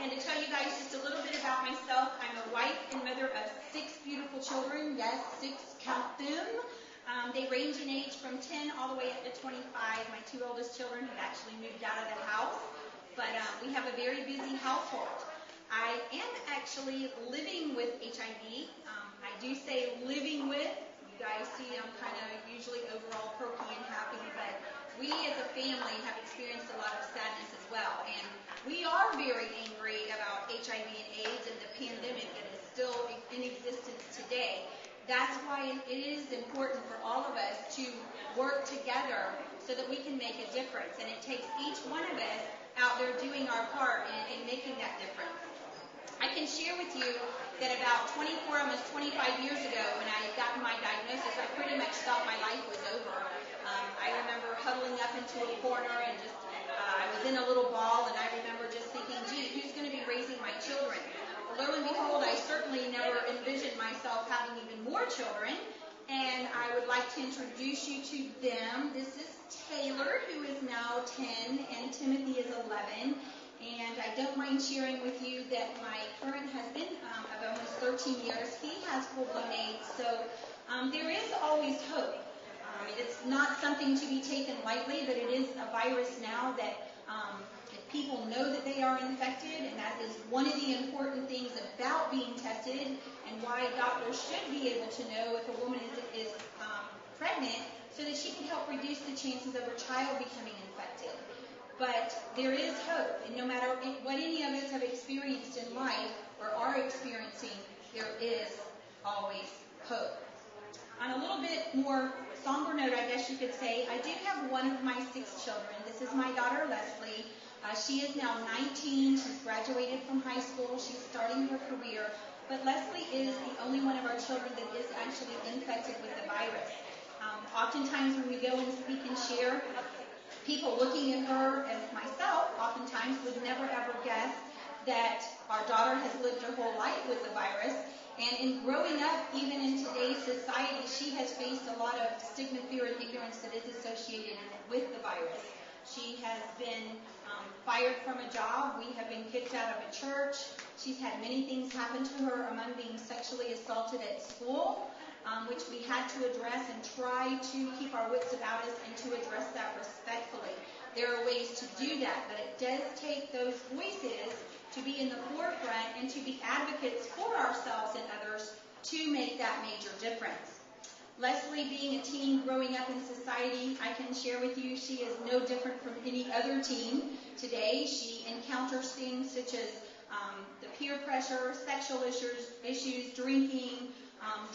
And to tell you guys just a little bit about myself, I'm a wife and mother of 6 beautiful children. Yes, 6, count them. They range in age from 10 all the way up to 25. My 2 oldest children have actually moved out of the house, but we have a very busy household. I am actually living with HIV. I do say living with. You guys see I'm kind of usually overall perky and happy, but we as a family have experienced a lot of sadness as well. And we are very angry about HIV and AIDS and the pandemic that is still in existence today. That's why it is important for all of us to work together so that we can make a difference. And it takes each one of us out there doing our part in making that difference. I can share with you that about 24, almost 25 years ago, when I got my diagnosis, I pretty much thought my life was over. I remember huddling up into a corner and just, I was in a little ball, and I remember just thinking, gee, who's going to be raising my children? Lo and behold, I certainly never envisioned myself having even more children, and I would like to introduce you to them. This is Taylor, who is now 10, and Timothy is 11. And I don't mind sharing with you that my current husband of almost 13 years, he has full-blown AIDS. So there is always hope. It's not something to be taken lightly, but it is a virus now that people know that they are infected, and that is one of the important things about being tested and why doctors should be able to know if a woman is pregnant so that she can help reduce the chances of her child becoming infected. But there is hope, and no matter what any of us have experienced in life or are experiencing, there is always hope. On a little bit more somber note, I guess you could say, I do have one of my 6 children. This is my daughter, Leslie. She is now 19. She's graduated from high school. She's starting her career. But Leslie is the only one of our children that is actually infected with the virus. Oftentimes when we go and speak and share, people looking at her, as myself, oftentimes would never ever guess that our daughter has lived her whole life with the virus. And in growing up, even in today's society, she has faced a lot of stigma, fear, and ignorance that is associated with the virus. She has been fired from a job. We have been kicked out of a church. She's had many things happen to her, among being sexually assaulted at school, which we had to address and try to keep our wits about us and to address that respectfully. There are ways to do that, but it does take those voices to be in the forefront and to be advocates for ourselves and others to make that major difference. Leslie, being a teen growing up in society, I can share with you she is no different from any other teen today. She encounters things such as the peer pressure, sexual issues, drinking,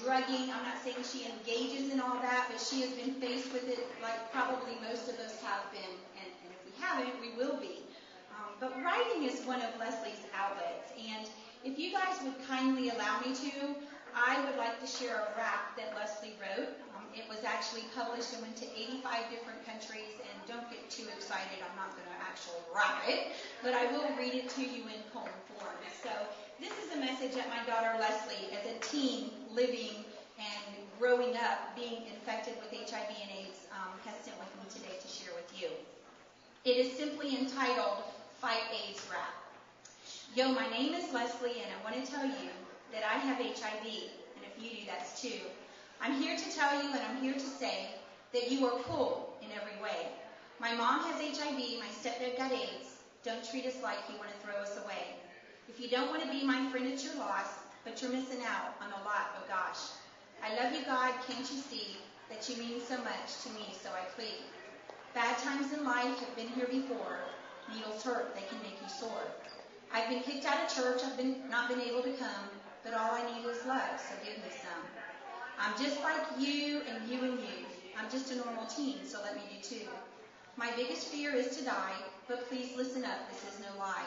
drugging. I'm not saying she engages in all that, but she has been faced with it like probably most of us have been, and if we haven't, we will be. But writing is one of Leslie's outlets, and if you guys would kindly allow me to, I would like to share a rap that Leslie wrote. It was actually published and went to 85 different countries, and don't get too excited, I'm not going to actually rap it, but I will read it to you in poem form. So this is a message that my daughter Leslie, as a teen living and growing up being infected with HIV and AIDS, has sent with me today to share with you. It is simply entitled, Fight AIDS Rap. Yo, my name is Leslie, and I want to tell you that I have HIV, and if you do, that's too. I'm here to tell you, and I'm here to say, that you are cool in every way. My mom has HIV, my stepdad got AIDS. Don't treat us like you want to throw us away. If you don't want to be my friend, it's your loss, but you're missing out on a lot, oh gosh. I love you, God, can't you see that you mean so much to me, so I plead. Bad times in life have been here before. Needles hurt, they can make you sore. I've been kicked out of church, I've not been able to come, but all I need is love, so give me some. I'm just like you and you and you. I'm just a normal teen, so let me do too. My biggest fear is to die, but please listen up, this is no lie.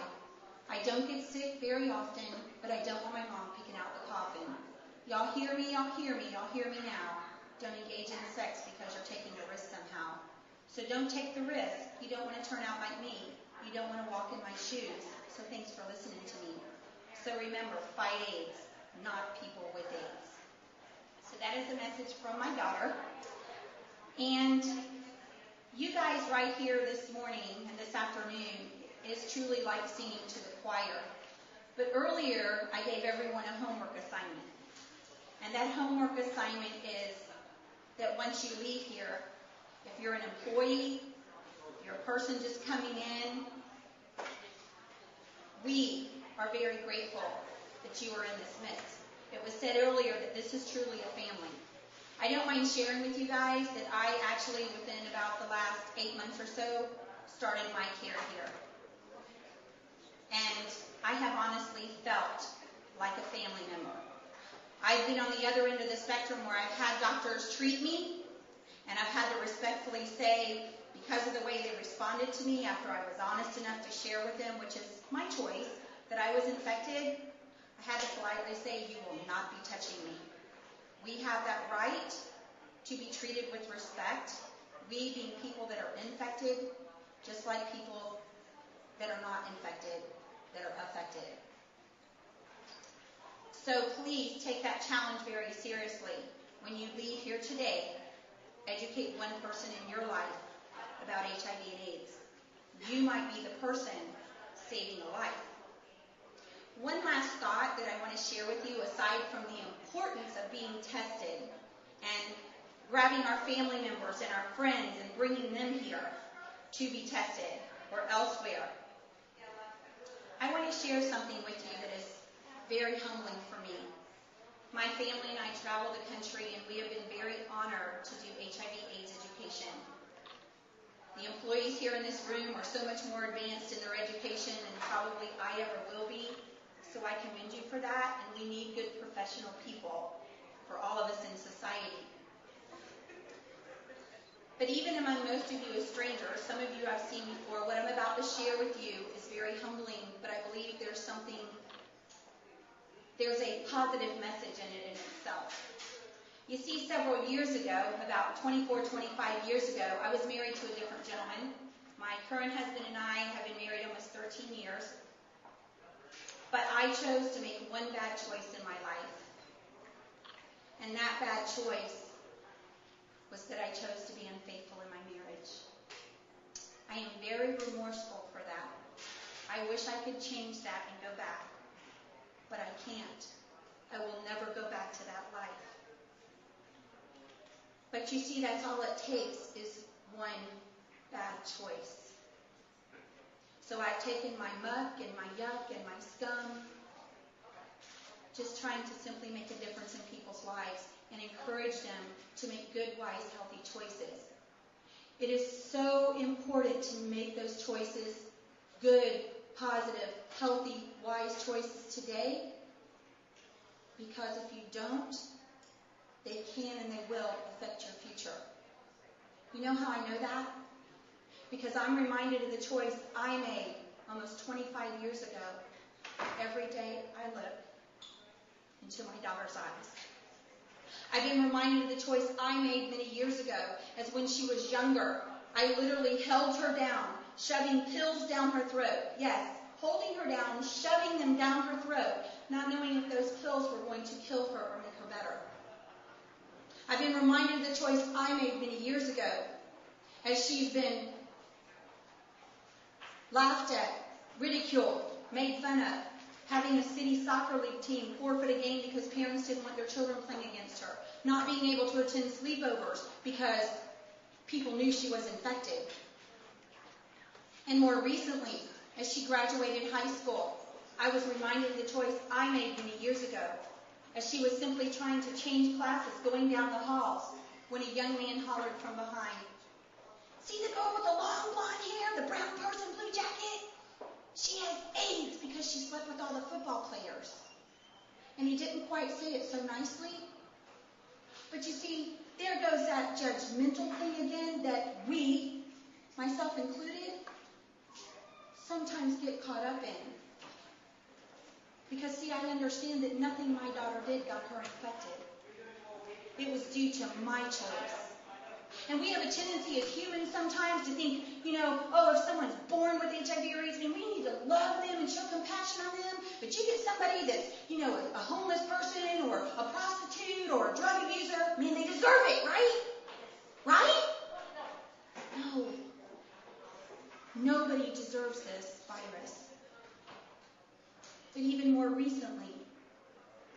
I don't get sick very often, but I don't want my mom picking out the coffin. Y'all hear me, y'all hear me, y'all hear me now. Don't engage in sex because you're taking a risk somehow. So don't take the risk. You don't want to turn out like me. You don't want to walk in my shoes. So thanks for listening to me. So remember, fight AIDS, not people with AIDS. So that is a message from my daughter. And you guys right here this morning and this afternoon is truly like singing to the choir. But earlier, I gave everyone a homework assignment. And that homework assignment is that once you leave here, if you're an employee, if you're a person just coming in, we are very grateful that you are in this midst. It was said earlier that this is truly a family. I don't mind sharing with you guys that I actually, within about the last 8 months or so, started my care here. And I have honestly felt like a family member. I've been on the other end of the spectrum where I've had doctors treat me, and I've had to respectfully say, because of the way they responded to me after I was honest enough to share with them, which is my choice, that I was infected, I had to politely say, you will not be touching me. We have that right to be treated with respect, we being people that are infected, just like people that are not infected, that are affected. So please take that challenge very seriously. When you leave here today, educate one person in your life about HIV and AIDS. You might be the person saving a life. One last thought that I want to share with you, aside from the importance of being tested and grabbing our family members and our friends and bringing them here to be tested or elsewhere. I want to share something with you that is very humbling for me. My family and I travel the country, and we have been very honored to do HIV/AIDS education. The employees here in this room are so much more advanced in their education than probably I ever will be, so I commend you for that, and we need good professional people for all of us in society. But even among most of you as strangers, some of you I've seen before, what I'm about to share with you is very humbling, but I believe there's a positive message in it in itself. You see, several years ago, about 24, 25 years ago, I was married to a different gentleman. My current husband and I have been married almost 13 years. But I chose to make one bad choice in my life. And that bad choice was that I chose to be unfaithful in my marriage. I am very remorseful for that. I wish I could change that and go back. But I can't. I will never go back to that life. But you see, that's all it takes is one bad choice. So I've taken my muck and my yuck and my scum, just trying to simply make a difference in people's lives and encourage them to make good, wise, healthy choices. It is so important to make those choices good, positive, healthy, wise choices today, because if you don't, they can and they will affect your future. You know how I know that? Because I'm reminded of the choice I made almost 25 years ago. Every day I look into my daughter's eyes. I've been reminded of the choice I made many years ago, as when she was younger, I literally held her down, shoving pills down her throat. Yes, holding her down, shoving them down her throat, not knowing if those pills were going to kill her or make her better. I've been reminded of the choice I made many years ago, as she's been laughed at, ridiculed, made fun of, having a city soccer league team forfeit a game because parents didn't want their children playing against her, not being able to attend sleepovers because people knew she was infected. And more recently, as she graduated high school, I was reminded of the choice I made many years ago, as she was simply trying to change classes, going down the halls, when a young man hollered from behind, "See the girl with the long blonde hair, the brown purse and blue jacket? She has AIDS because she slept with all the football players." And he didn't quite say it so nicely. But you see, there goes that judgmental thing again that we, myself included, sometimes get caught up in. Because, see, I understand that nothing my daughter did got her infected. It was due to my choice. And we have a tendency as humans sometimes to think, if someone's born with HIV or AIDS, we need to love them and show compassion on them. But you get somebody that's, a homeless person or a prostitute or a drug abuser, man, they deserve it, right? Right? No. Nobody deserves this virus. But even more recently,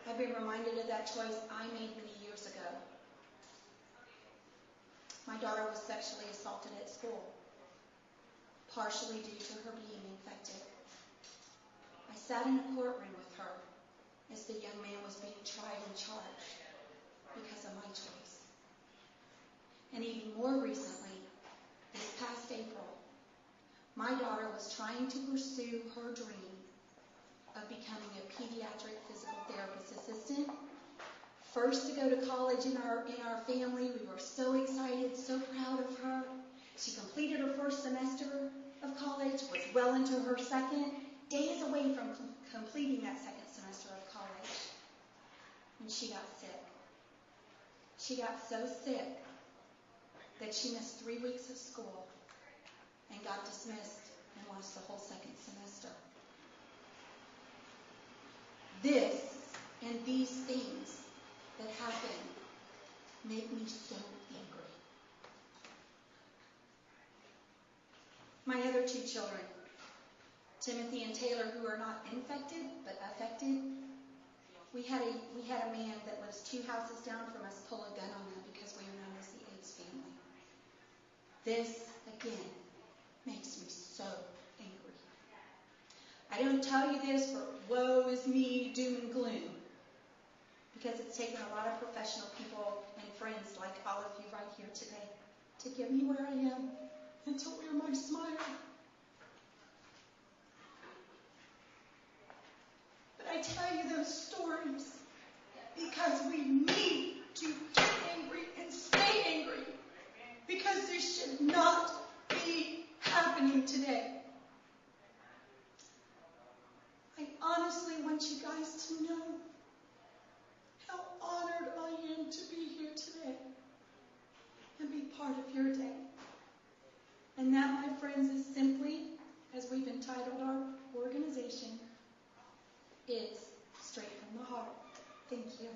I've been reminded of that choice I made many years ago. My daughter was sexually assaulted at school, partially due to her being infected. I sat in a courtroom with her as the young man was being tried and charged because of my choice. And even more recently, this past April, my daughter was trying to pursue her dream of becoming a pediatric physical therapist assistant. First to go to college in our family. We were so excited, so proud of her. She completed her first semester of college, was well into her second, days away from completing that second semester of college. And she got sick. She got so sick that she missed 3 weeks of school and got dismissed and lost the whole second semester. This and these things that happen make me so angry. My other 2 children, Timothy and Taylor, who are not infected but affected, we had a man that lives 2 houses down from us pull a gun on them because we are known as the AIDS family. This, again, makes me so angry. I don't tell you this for woe is me, doom and gloom, because it's taken a lot of professional people and friends like all of you right here today to get me where I am and to wear my smile. But I tell you those stories because we need to get angry and stay angry, because this should not be happening today. I honestly want you guys to know how honored I am to be here today and be part of your day. And that, my friends, is simply, as we've entitled our organization, is straight from the heart. Thank you.